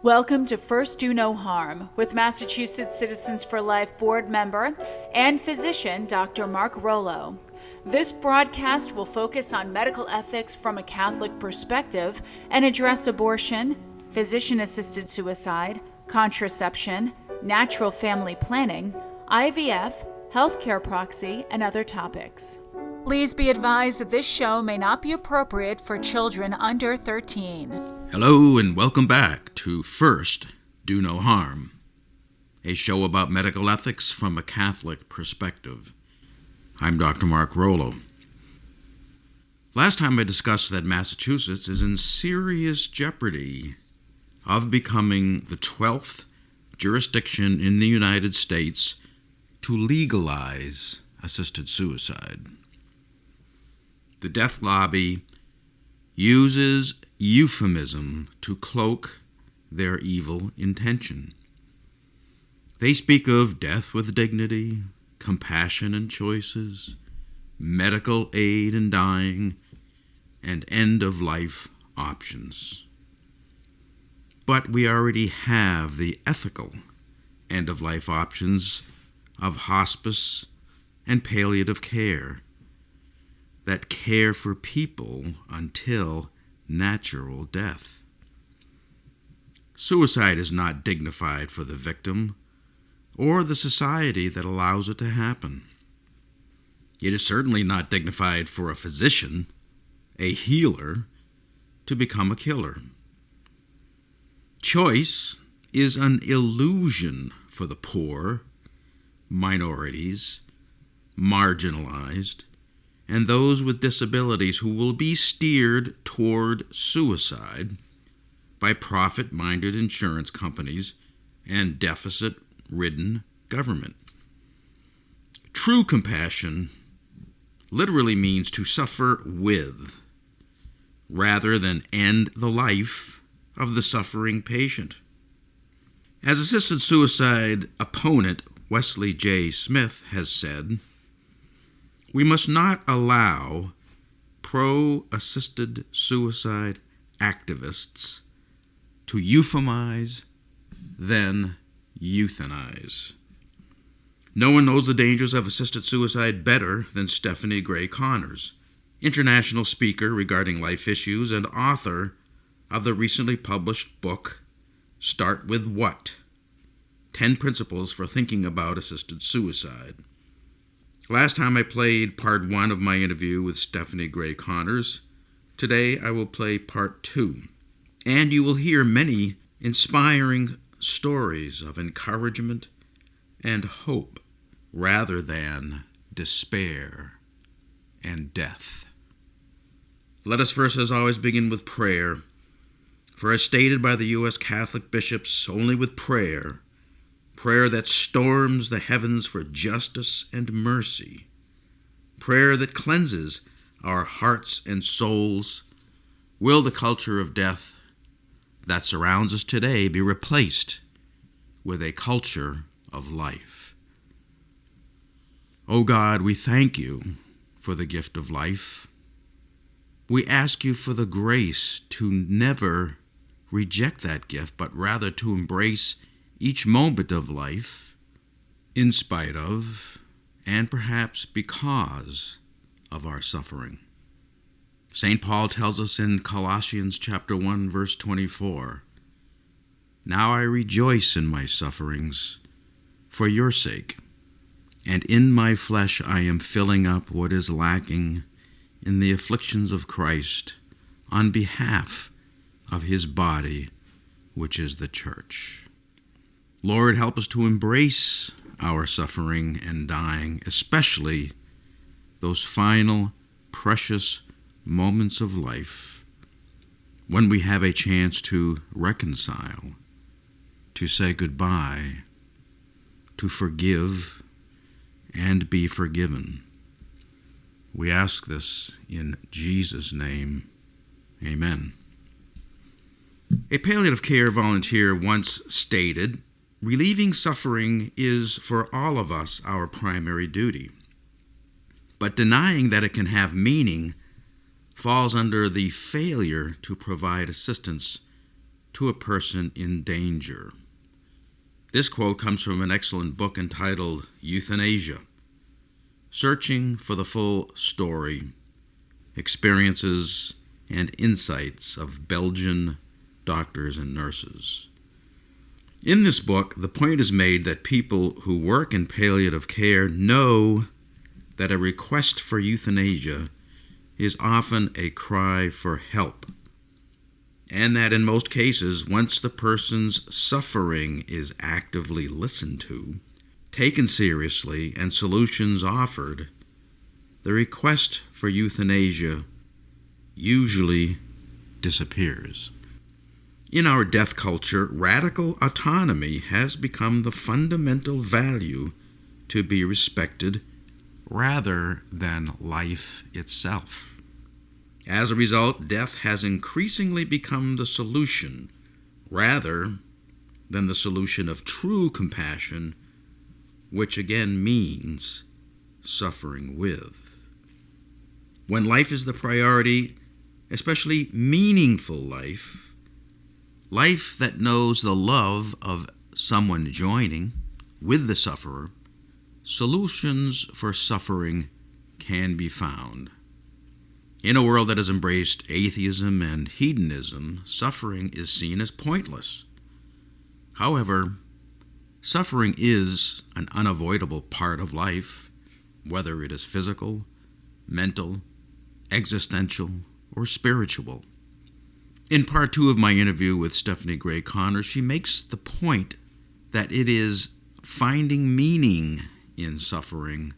Welcome to First Do No Harm with Massachusetts Citizens for Life board member and physician Dr. Mark Rollo. This broadcast will focus on medical ethics from a Catholic perspective and address abortion, physician-assisted suicide, contraception, natural family planning, IVF, healthcare proxy, and other topics. Please be advised that this show may not be appropriate for children under 13. Hello and welcome back to First Do No Harm, a show about medical ethics from a Catholic perspective. I'm Dr. Mark Rollo. Last time I discussed that Massachusetts is in serious jeopardy of becoming the 12th jurisdiction in the United States to legalize assisted suicide. The death lobby uses euphemism to cloak their evil intention. They speak of death with dignity, compassion and choices, medical aid in dying, and end-of-life options. But we already have the ethical end-of-life options of hospice and palliative care that care for people until natural death. Suicide is not dignified for the victim or the society that allows it to happen. It is certainly not dignified for a physician, a healer, to become a killer. Choice is an illusion for the poor, minorities, marginalized, and those with disabilities who will be steered toward suicide by profit-minded insurance companies and deficit-ridden government. True compassion literally means to suffer with, rather than end the life of the suffering patient. As assisted suicide opponent Wesley J. Smith has said, we must not allow pro-assisted suicide activists to euphemize, then euthanize. No one knows the dangers of assisted suicide better than Stephanie Gray Connors, international speaker regarding life issues and author of the recently published book, Start With What? 10 Principles for Thinking About Assisted Suicide. Last time I played part 1 of my interview with Stephanie Gray Connors. Today I will play part 2. And you will hear many inspiring stories of encouragement and hope rather than despair and death. Let us first, as always, begin with prayer. For as stated by the U.S. Catholic bishops, only with prayer that storms the heavens for justice and mercy, prayer that cleanses our hearts and souls, will the culture of death that surrounds us today be replaced with a culture of life. O God, we thank you for the gift of life. We ask you for the grace to never reject that gift, but rather to embrace each moment of life, in spite of, and perhaps because of our suffering. St. Paul tells us in Colossians chapter 1, verse 24, now I rejoice in my sufferings for your sake, and in my flesh I am filling up what is lacking in the afflictions of Christ on behalf of his body, which is the church. Lord, help us to embrace our suffering and dying, especially those final, precious moments of life when we have a chance to reconcile, to say goodbye, to forgive, and be forgiven. We ask this in Jesus' name. Amen. A palliative care volunteer once stated, relieving suffering is for all of us our primary duty. But denying that it can have meaning falls under the failure to provide assistance to a person in danger. This quote comes from an excellent book entitled Euthanasia, Searching for the Full Story, Experiences and Insights of Belgian Doctors and Nurses. In this book, the point is made that people who work in palliative care know that a request for euthanasia is often a cry for help, and that in most cases, once the person's suffering is actively listened to, taken seriously, and solutions offered, the request for euthanasia usually disappears. In our death culture, radical autonomy has become the fundamental value to be respected rather than life itself. As a result, death has increasingly become the solution rather than the solution of true compassion, which again means suffering with. When life is the priority, especially meaningful life that knows the love of someone joining with the sufferer, solutions for suffering can be found. In a world that has embraced atheism and hedonism, suffering is seen as pointless. However, suffering is an unavoidable part of life, whether it is physical, mental, existential, or spiritual. In part 2 of my interview with Stephanie Gray Connor, she makes the point that it is finding meaning in suffering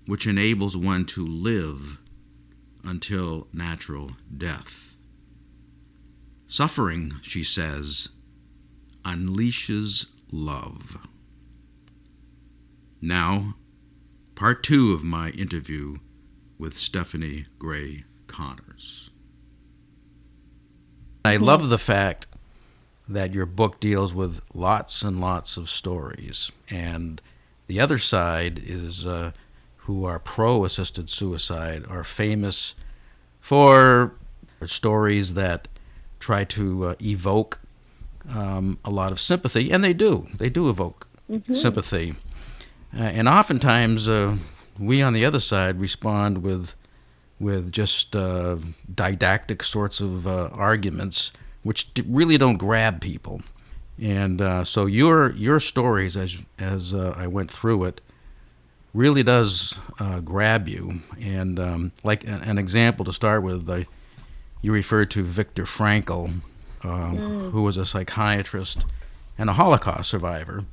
which enables one to live until natural death. Suffering, she says, unleashes love. Now, part 2 of my interview with Stephanie Gray Connors. I love the fact that your book deals with lots and lots of stories, and the other side is who are pro-assisted suicide are famous for stories that try to evoke a lot of sympathy, and they do evoke sympathy, and oftentimes we on the other side respond with just didactic sorts of arguments which really don't grab people. And so your stories, as I went through it, really does grab you. And like an example to start with, you referred to Viktor Frankl, who was a psychiatrist and a Holocaust survivor.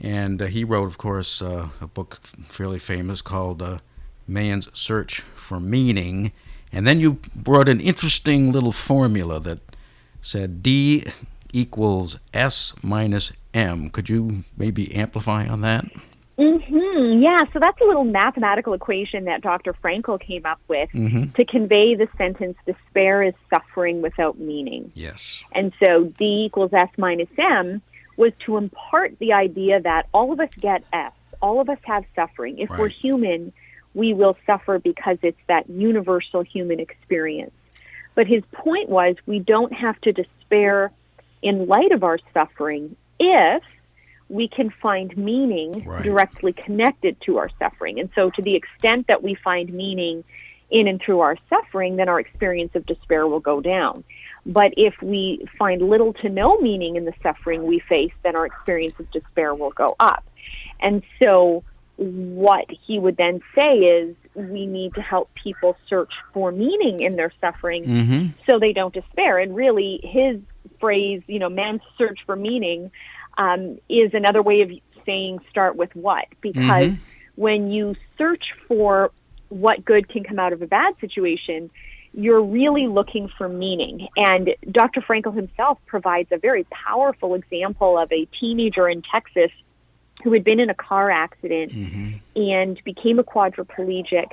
And he wrote, of course, a book fairly famous called Man's Search for Meaning. And then you brought an interesting little formula that said D equals S minus M. Could you maybe amplify on that? Yeah, so that's a little mathematical equation that Dr. Frankl came up with to convey the sentence, despair is suffering without meaning. Yes. And so D equals S minus M was to impart the idea that all of us get S. All of us have suffering. If we're human, we will suffer because it's that universal human experience. But his point was we don't have to despair in light of our suffering if we can find meaning directly connected to our suffering. And so to the extent that we find meaning in and through our suffering, then our experience of despair will go down. But if we find little to no meaning in the suffering we face, then our experience of despair will go up. And so what he would then say is we need to help people search for meaning in their suffering so they don't despair. And really his phrase, man's search for meaning, is another way of saying start with what. Because when you search for what good can come out of a bad situation, you're really looking for meaning. And Dr. Frankl himself provides a very powerful example of a teenager in Texas who had been in a car accident and became a quadriplegic.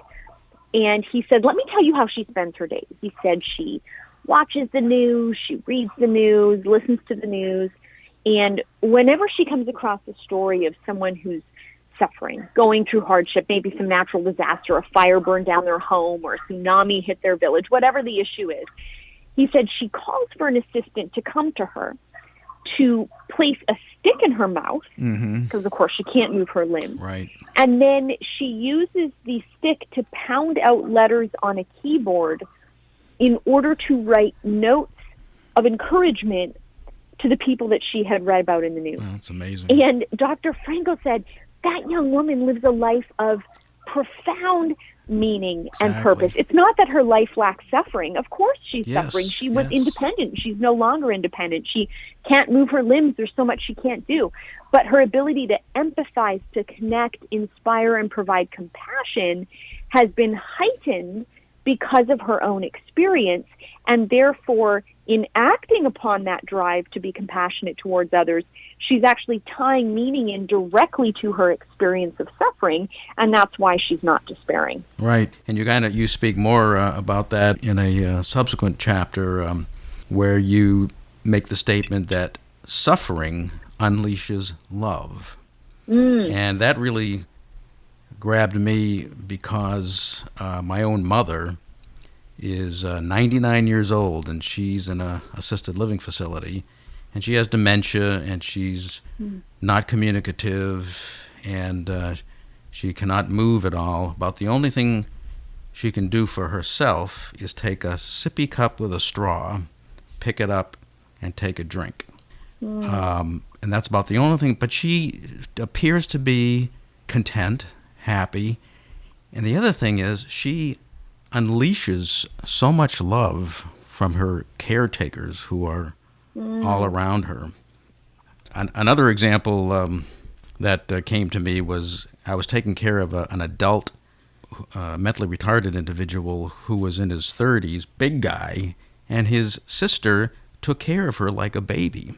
And he said, let me tell you how she spends her days. He said she watches the news, she reads the news, listens to the news, and whenever she comes across a story of someone who's suffering, going through hardship, maybe some natural disaster, a fire burned down their home or a tsunami hit their village, whatever the issue is, he said she calls for an assistant to come to her to place a stick in her mouth, because of course she can't move her limbs. Right. And then she uses the stick to pound out letters on a keyboard in order to write notes of encouragement to the people that she had read about in the news. Oh, that's amazing. And Dr. Frankel said that young woman lives a life of profound meaning and purpose. It's not that her life lacks suffering. Of course she's suffering. She was independent. She's no longer independent. She can't move her limbs. There's so much she can't do. But her ability to empathize, to connect, inspire, and provide compassion has been heightened because of her own experience, and therefore, in acting upon that drive to be compassionate towards others, she's actually tying meaning in directly to her experience of suffering, and that's why she's not despairing. Right, and you speak more about that in a subsequent chapter where you make the statement that suffering unleashes love, and that really grabbed me because my own mother is 99 years old, and she's in a assisted living facility, and she has dementia, and she's not communicative, and she cannot move at all. About the only thing she can do for herself is take a sippy cup with a straw, pick it up, and take a drink. And that's about the only thing. But she appears to be content, happy. And the other thing is she unleashes so much love from her caretakers who are all around her. Another example that came to me was I was taking care of an adult mentally retarded individual who was in his 30s, big guy, and his sister took care of her like a baby.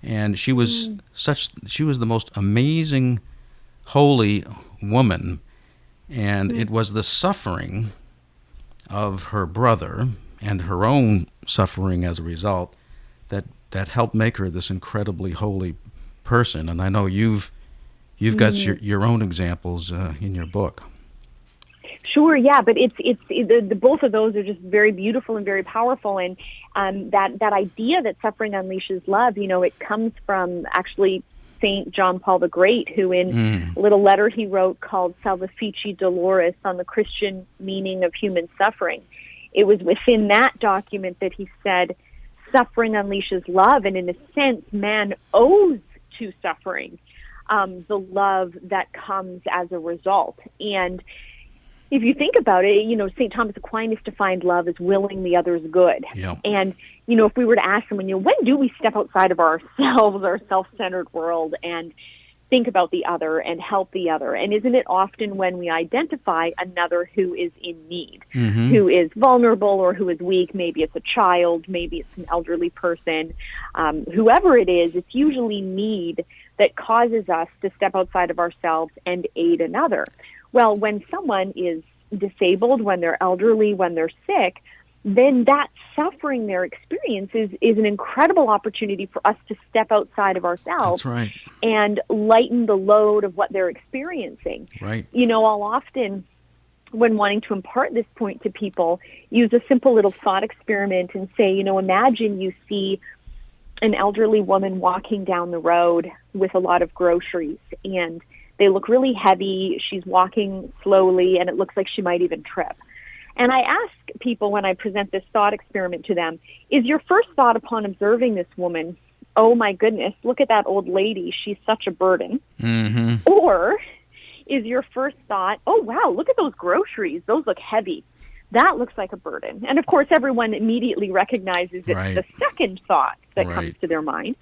And she was the most amazing, holy woman. And it was the suffering of her brother and her own suffering as a result that helped make her this incredibly holy person. And I know you've got your own examples in your book. Sure, yeah, but it's the both of those are just very beautiful and very powerful, and that idea that suffering unleashes love, it comes from actually St. John Paul the Great, who in a little letter he wrote called Salvifici Doloris on the Christian meaning of human suffering. It was within that document that he said, suffering unleashes love, and in a sense, man owes to suffering the love that comes as a result. And if you think about it, St. Thomas Aquinas defined love as willing the other's good. Yep. And, if we were to ask someone, when do we step outside of ourselves, our self-centered world, and think about the other and help the other? And isn't it often when we identify another who is in need, who is vulnerable or who is weak? Maybe it's a child, maybe it's an elderly person. Whoever it is, it's usually need that causes us to step outside of ourselves and aid another. Well, when someone is disabled, when they're elderly, when they're sick, then that suffering they're experiencing is an incredible opportunity for us to step outside of ourselves. That's right. And lighten the load of what they're experiencing. Right. I'll often, when wanting to impart this point to people, use a simple little thought experiment and say, imagine you see an elderly woman walking down the road with a lot of groceries, and they look really heavy. She's walking slowly, and it looks like she might even trip. And I ask people when I present this thought experiment to them, is your first thought upon observing this woman, oh my goodness, look at that old lady, she's such a burden? Or is your first thought, oh wow, look at those groceries, those look heavy. That looks like a burden. And of course, everyone immediately recognizes it's the second thought that comes to their mind.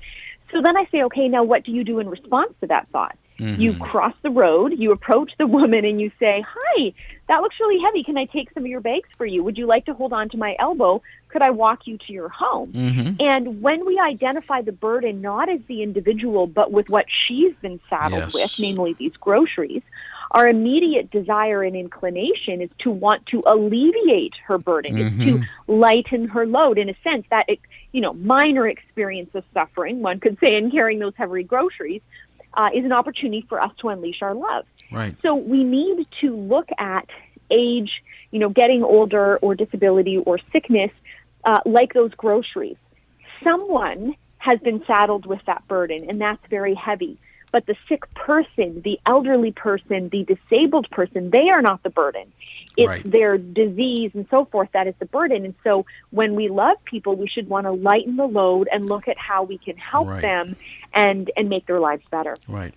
So then I say, okay, now what do you do in response to that thought? You cross the road, you approach the woman, and you say, hi, that looks really heavy. Can I take some of your bags for you? Would you like to hold on to my elbow? Could I walk you to your home? And when we identify the burden not as the individual, but with what she's been saddled with, namely these groceries, our immediate desire and inclination is to want to alleviate her burden, is to lighten her load. In a sense, that, minor experience of suffering, one could say, in carrying those heavy groceries, is an opportunity for us to unleash our love. Right. So we need to look at age, getting older or disability or sickness like those groceries. Someone has been saddled with that burden, and that's very heavy. But the sick person, the elderly person, the disabled person, they are not the burden. It's their disease and so forth that is the burden. And so when we love people, we should want to lighten the load and look at how we can help them and make their lives better. Right.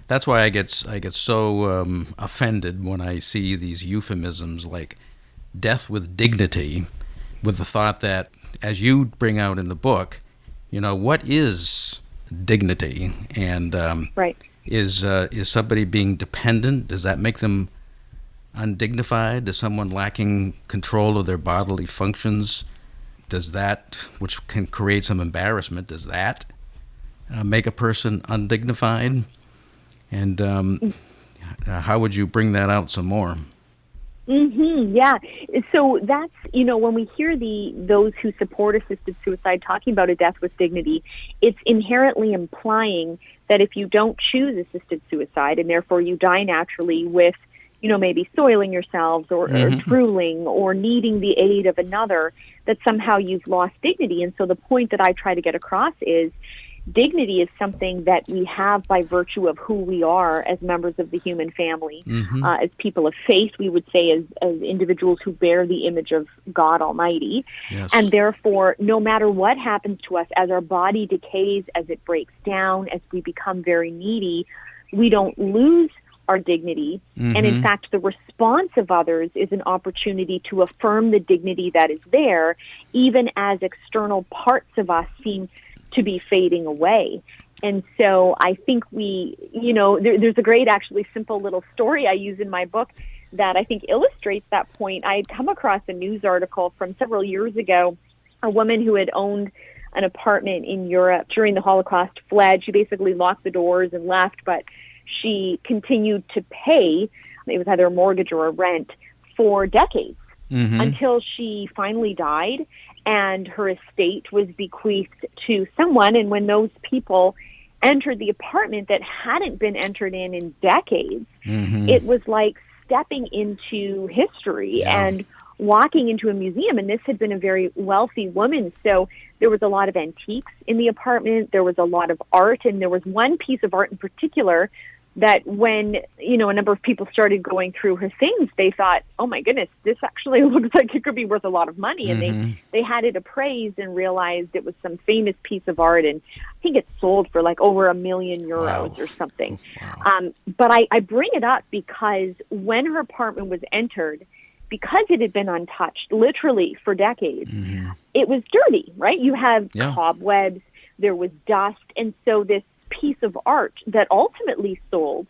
That's why I get so offended when I see these euphemisms like death with dignity, with the thought that, as you bring out in the book, what is dignity? And is somebody being dependent? Does that make them undignified? Is someone lacking control of their bodily functions? Does that, which can create some embarrassment, does that make a person undignified? And how would you bring that out some more? Yeah. So that's, when we hear those who support assisted suicide talking about a death with dignity, it's inherently implying that if you don't choose assisted suicide and therefore you die naturally with, maybe soiling yourselves or drooling or needing the aid of another, that somehow you've lost dignity. And so the point that I try to get across is dignity is something that we have by virtue of who we are as members of the human family. As people of faith, we would say as individuals who bear the image of God Almighty. Yes. And therefore, no matter what happens to us, as our body decays, as it breaks down, as we become very needy, we don't lose our dignity. And in fact, the response of others is an opportunity to affirm the dignity that is there, even as external parts of us seem to be fading away. And so I think there's a great, actually simple little story I use in my book that I think illustrates that point. I had come across a news article from several years ago, a woman who had owned an apartment in Europe during the Holocaust fled. She basically locked the doors and left, but she continued to pay, it was either a mortgage or a rent, for decades until she finally died and her estate was bequeathed to someone. And when those people entered the apartment that hadn't been entered in decades, it was like stepping into history and walking into a museum. And this had been a very wealthy woman, so there was a lot of antiques in the apartment, there was a lot of art, and there was one piece of art in particular that when, a number of people started going through her things, they thought, oh my goodness, this actually looks like it could be worth a lot of money. And they had it appraised and realized it was some famous piece of art. And I think it sold for like over €1 million or something. Wow. But I bring it up because when her apartment was entered, because it had been untouched literally for decades, it was dirty, right? You have cobwebs, there was dust. And so this piece of art that ultimately sold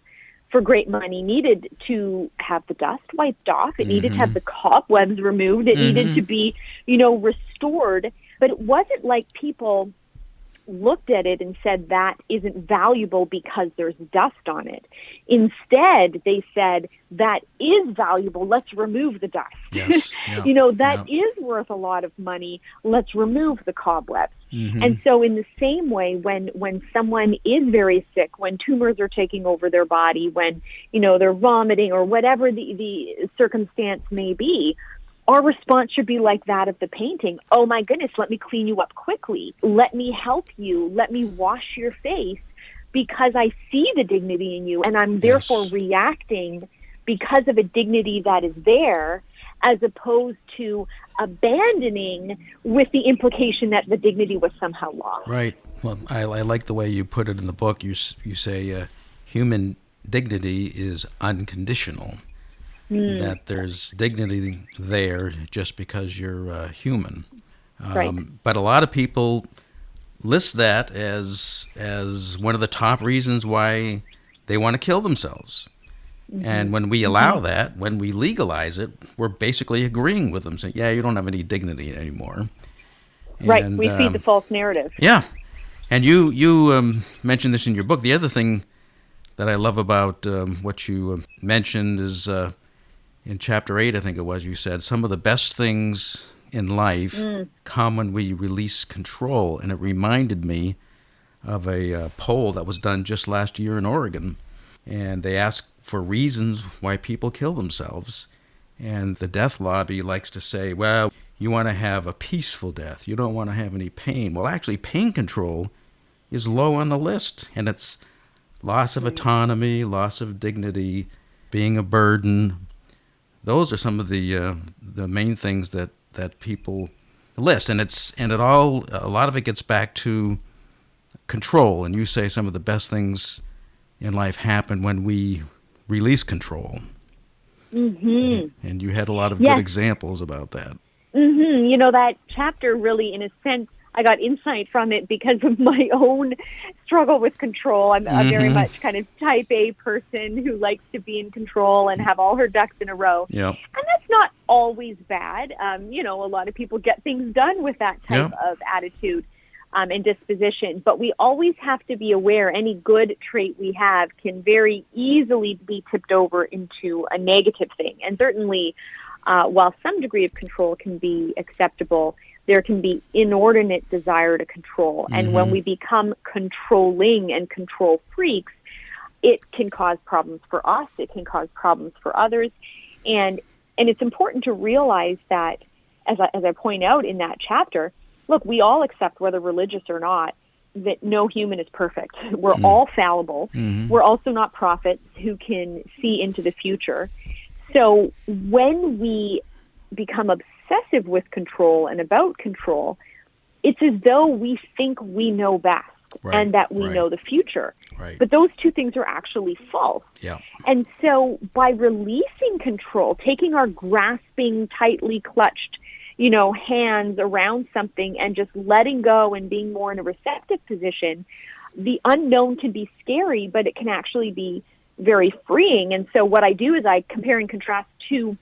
for great money needed to have the dust wiped off. It needed to have the cobwebs removed. It needed to be, restored. But it wasn't like people looked at it and said that isn't valuable because there's dust on it. Instead, they said that is valuable. Let's remove the dust. Yes. That is worth a lot of money. Let's remove the cobwebs. And so in the same way, when someone is very sick, when tumors are taking over their body, when, they're vomiting or whatever the circumstance may be, our response should be like that of the painting. Oh my goodness, let me clean you up quickly. Let me help you. Let me wash your face because I see the dignity in you, and I'm therefore reacting because of a dignity that is there, as opposed to abandoning with the implication that the dignity was somehow lost. Right. Well, I like the way you put it in the book. You say human dignity is unconditional. That there's dignity there just because you're human. But a lot of people list that as one of the top reasons why they want to kill themselves. And when we allow that, when we legalize it, we're basically agreeing with them, saying, yeah, you don't have any dignity anymore. And, we feed the false narrative. Yeah. And you mentioned this in your book. The other thing that I love about what you mentioned is in Chapter 8, I think it was, you said, some of the best things in life come when we release control. And it reminded me of a poll that was done just last year in Oregon. And they asked for reasons why people kill themselves. And the death lobby likes to say, well, You want to have a peaceful death. You don't want to have any pain. Well, actually, pain control is low on the list, and it's loss of autonomy, loss of dignity, being a burden. Those are some of the main things that people list, and a lot of it gets back to control. And you say some of the best things in life happen when we release control. Mm-hmm. And you had a lot of good examples about that. Mm-hmm. You know, that chapter really, in a sense, I got insight from it because of my own struggle with control. I'm a very much kind of type A person who likes to be in control and have all her ducks in a row. Yep. And that's not always bad. You know, a lot of people get things done with that type of attitude and disposition. But we always have to be aware any good trait we have can very easily be tipped over into a negative thing. And certainly, while some degree of control can be acceptable, there can be inordinate desire to control. And when we become controlling and control freaks, it can cause problems for us. It can cause problems for others. And it's important to realize that, as I point out in that chapter, look, we all accept, whether religious or not, that no human is perfect. We're all fallible. We're also not prophets who can see into the future. So when we become obsessive with control and about control, it's as though we think we know best and that we know the future. Right. But those two things are actually false. Yeah. And so by releasing control, taking our grasping, tightly clutched, hands around something and just letting go and being more in a receptive position, the unknown can be scary, but it can actually be very freeing. And so what I do is I compare and contrast two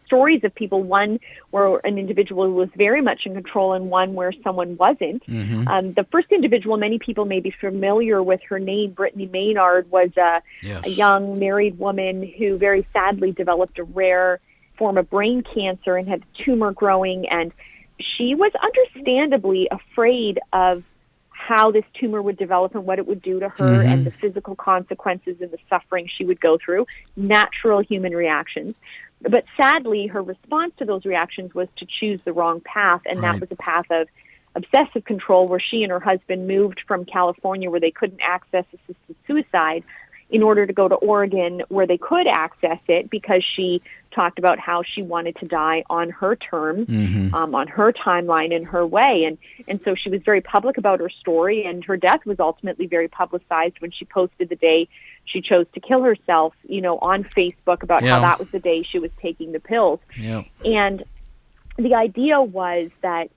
stories of people, one where an individual was very much in control and one where someone wasn't. The first individual, many people may be familiar with her name, Brittany Maynard, was a young married woman who very sadly developed a rare form of brain cancer and had a tumor growing, and she was understandably afraid of how this tumor would develop and what it would do to her and the physical consequences and the suffering she would go through, natural human reactions. But sadly, her response to those reactions was to choose the wrong path, and that was a path of obsessive control where she and her husband moved from California, where they couldn't access assisted suicide, in order to go to Oregon where they could access it, because she talked about how she wanted to die on her terms, on her timeline, in her way. And so she was very public about her story, and her death was ultimately very publicized when she posted the day she chose to kill herself, on Facebook about how that was the day she was taking the pills. And the idea was that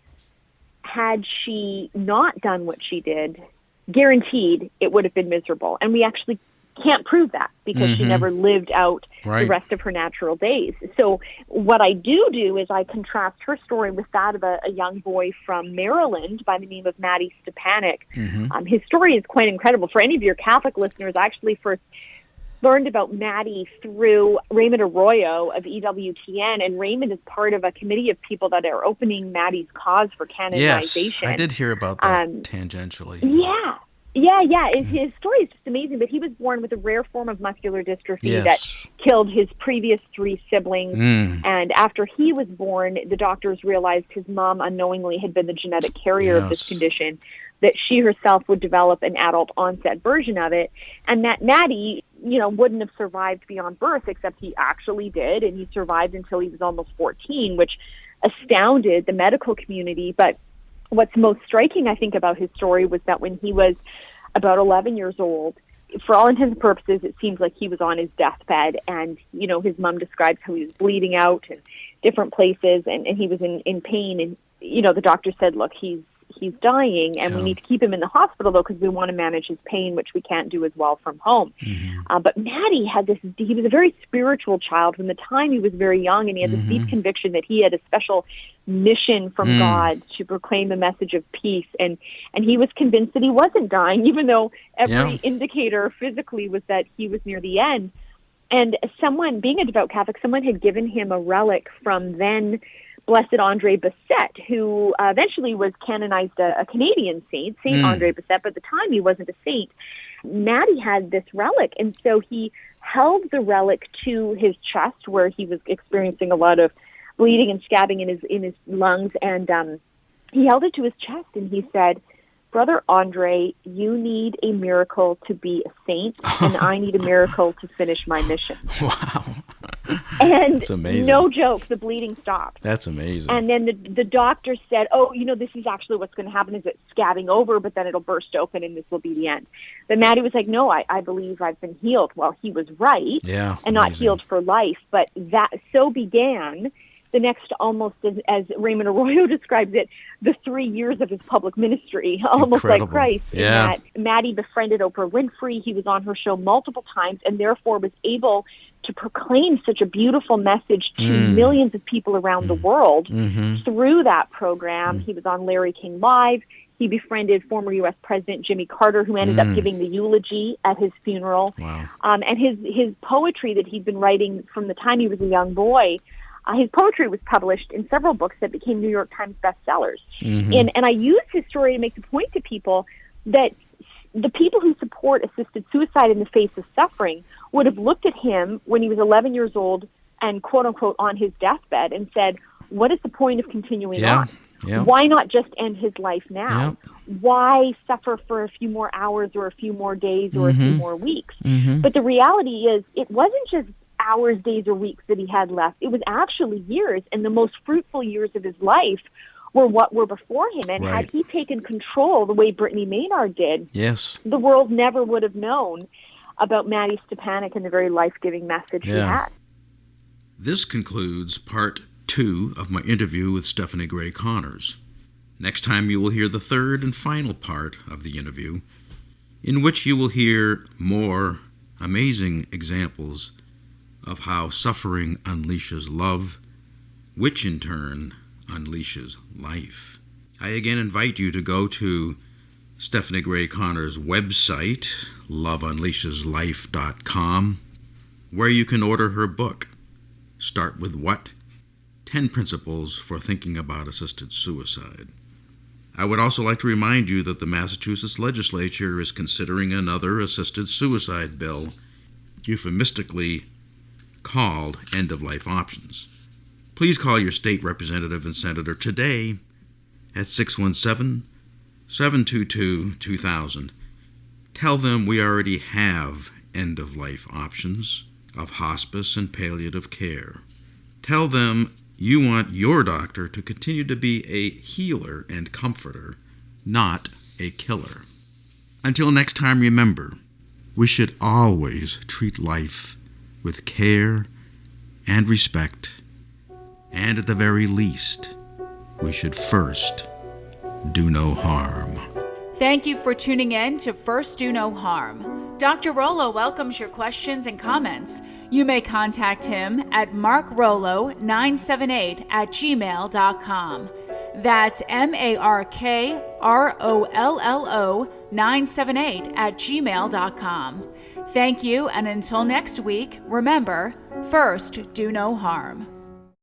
had she not done what she did, guaranteed it would have been miserable. And we actually can't prove that because she never lived out the rest of her natural days. So what I do is I contrast her story with that of a young boy from Maryland by the name of Matty Stepanek. His story is quite incredible. For any of your Catholic listeners, I actually first learned about Matty through Raymond Arroyo of EWTN, and Raymond is part of a committee of people that are opening Matty's cause for canonization. Yes, I did hear about that tangentially. Yeah. His story is just amazing, but he was born with a rare form of muscular dystrophy that killed his previous 3 siblings. And after he was born, the doctors realized his mom unknowingly had been the genetic carrier of this condition, that she herself would develop an adult onset version of it, and that Matty, wouldn't have survived beyond birth, except he actually did, and he survived until he was almost 14, which astounded the medical community. But what's most striking, I think, about his story was that when he was about 11 years old, for all intents and purposes, it seems like he was on his deathbed, and, his mom describes how he was bleeding out in different places, and he was in pain, and, the doctor said, look, he's dying, and we need to keep him in the hospital, though, because we want to manage his pain, which we can't do as well from home. But Matty he was a very spiritual child from the time he was very young, and he had this deep conviction that he had a special mission from God to proclaim a message of peace, and he was convinced that he wasn't dying, even though every indicator physically was that he was near the end. And someone, being a devout Catholic, someone had given him a relic from then Blessed Andre Bessette, who eventually was canonized a Canadian saint, Saint Andre Bessette, but at the time he wasn't a saint. Matty had this relic, and so he held the relic to his chest, where he was experiencing a lot of bleeding and scabbing in his lungs, and he held it to his chest and he said, "Brother Andre, you need a miracle to be a saint, and I need a miracle to finish my mission." Wow. And that's amazing. No joke, the bleeding stopped. That's amazing. And then the doctor said, "Oh, this is actually what's going to happen, is it's scabbing over, but then it'll burst open and this will be the end." But Maddie was like, "No, I believe I've been healed." Well, he was right, and not healed for life, but that so began the next, almost as Raymond Arroyo describes it, the 3 years of his public ministry, almost Incredible. like Christ. Yeah. In that Maddie befriended Oprah Winfrey. He was on her show multiple times and therefore was able to proclaim such a beautiful message to millions of people around the world through that program. He was on Larry King Live. He befriended former U.S. President Jimmy Carter, who ended up giving the eulogy at his funeral. Wow. And his poetry that he'd been writing from the time he was a young boy, his poetry was published in several books that became New York Times bestsellers. And I use his story to make the point to people that the people who support assisted suicide in the face of suffering would have looked at him when he was 11 years old and, quote unquote, on his deathbed and said, "What is the point of continuing on? Yeah. Why not just end his life now? Yeah. Why suffer for a few more hours or a few more days or a few more weeks?" But the reality is, it wasn't just hours, days, or weeks that he had left. It was actually years, and the most fruitful years of his life were what were before him. And had he taken control the way Brittany Maynard did, the world never would have known about Maddie Stepanek and the very life-giving message he had. This concludes part 2 of my interview with Stephanie Gray Connors. Next time you will hear the third and final part of the interview, in which you will hear more amazing examples of how suffering unleashes love, which in turn unleashes life. I again invite you to go to Stephanie Gray Connors' website, loveunleasheslife.com, where you can order her book, Start With What? 10 Principles for Thinking About Assisted Suicide. I would also like to remind you that the Massachusetts legislature is considering another assisted suicide bill, euphemistically called end-of-life options. Please call your state representative and senator today at 617-722-2000. Tell them we already have end-of-life options of hospice and palliative care. Tell them you want your doctor to continue to be a healer and comforter, not a killer. Until next time, remember, we should always treat life with care and respect, and at the very least, we should first do no harm. Thank you for tuning in to First Do No Harm. Dr. Rollo welcomes your questions and comments. You may contact him at markrollo978@gmail.com. That's MARKROLLO978@gmail.com. Thank you, and until next week, remember, first, do no harm.